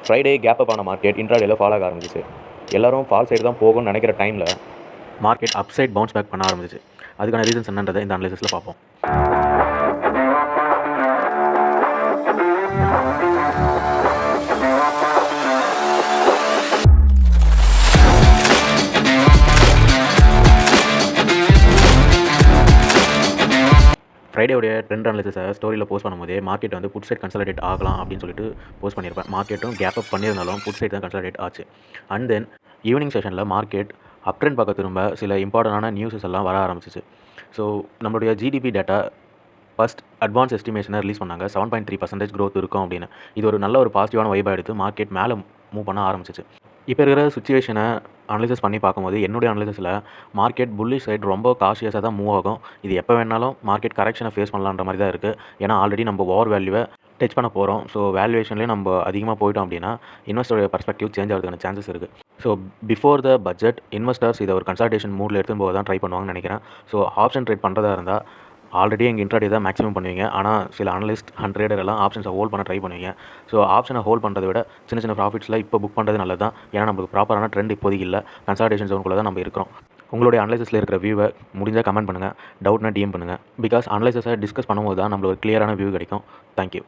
Friday gap up ஆன market இன்ட்ராடேல fall ஆக ஆரம்பிச்சிச்சு. எல்லாரும் ஃபால் சைடு தான் போகும்னு நினைக்கிற டைமில் market upside bounce back பண்ண ஆரம்பிச்சிச்சு. அதுக்கான ரீசன்ஸ் என்னன்றதை இந்த அனலைசிஸில் பார்ப்போம். ஃப்ரைடேவுடைய ட்ரெண்ட் அனலைசிஸை ஸ்டோரியில் போஸ்ட் பண்ணும்போதே மார்க்கெட் வந்து புட் சைட் கன்சாலிடேட் ஆகலாம் அப்படின்னு சொல்லிட்டு போஸ்ட் பண்ணியிருப்பேன். மார்க்கெட்டும் கேப் அப் பண்ணியிருந்தாலும் புட் சைட் தான் கன்சாலிடேட் ஆச்சு. அண்ட் தென் ஈவினிங் செஷனில் மார்க்கெட் அப் ட்ரெண்ட் பார்க்க திரும்ப சில இம்பார்ட்டண்டான நியூஸஸ் எல்லாம் வர ஆரம்பிச்சிச்சு. ஸோ நம்மளுடைய ஜிடிபி டேட்டா ஃபஸ்ட் அட்வான்ஸ் எஸ்டிமேஷனை ரிலீஸ் பண்ணாங்க. 7.3% க்ரோத் இருக்கும் அப்படின்னு. இது ஒரு நல்ல ஒரு பாசிட்டிவான வைபாக எடுத்து மார்க்கெட் மேலே மூவ் பண்ண ஆரம்பிச்சிச்சு. இப்போ இருக்கிற சுச்சுவேஷனை அனலைசிஸ் பண்ணி பார்க்கும்போது என்னுடைய அனலைசிஸில் மார்க்கெட் புல்லிஷ் சைடு ரொம்ப காஷியஸாக தான் மூவ் ஆகும். இது எப்போ வேணாலும் மார்க்கெட் கரெக்ஷனை ஃபேஸ் பண்ணலான்ற மாதிரி தான் இருக்குது. ஏன்னா ஆல்ரெடி நம்ம ஓவர் வேல்யூவை டச் பண்ண போகிறோம். ஸோ வேல்யூவேஷன்லேயே நம்ம அதிகமாக போயிட்டோம் அப்படின்னா இன்வெஸ்டரோட பர்ஸ்பெக்டிவ் சேஞ்ச் ஆகிறதுக்கான சான்சஸ் இருக்குது. So before the budget investors இதை ஒரு கன்சல்டேஷன் மூடில் எடுத்துன்னு போக தான் ட்ரை பண்ணுவாங்கன்னு நினைக்கிறேன். ஸோ ஆப்ஷன் ட்ரேட் பண்ணுறதா இருந்தால் ஆல்ரெடி எங்கள் இன்ட்ராடே தான் மேக்ஸிமம் பண்ணுவீங்க. ஆனால் சில அனலிஸ்ட் ட்ரேடர் எல்லாம் ஆப்ஷன்ஸை ஹோல்ட் பண்ண ட்ரை பண்ணுவீங்க. ஸோ ஆப்ஷனை ஹோல்ட் பண்ணுறதை விட சின்ன சின்ன ப்ராஃபிட்ஸில் இப்போ புக் பண்ணுறது நல்லது தான். ஏன்னா நம்மளுக்கு ப்ராப்பரான ட்ரெண்ட் இப்போதைக்கு இல்லை. கன்சல்டேஷன் ஜோனுக்குள்ளே தான் நம்ம இருக்கிறோம். உங்களுடைய அனலைசிஸில் இருக்கிற வியூவை முடிஞ்சால் கமெண்ட் பண்ணுங்கள். டவுட்னா டிஎம் பண்ணுங்கள். பிகாஸ் அனலைசிஸை டிஸ்கஸ் பண்ணும்போது தான் நம்மளுக்கு ஒரு கிளியரான வியூ கிடைக்கும். தேங்க்யூ.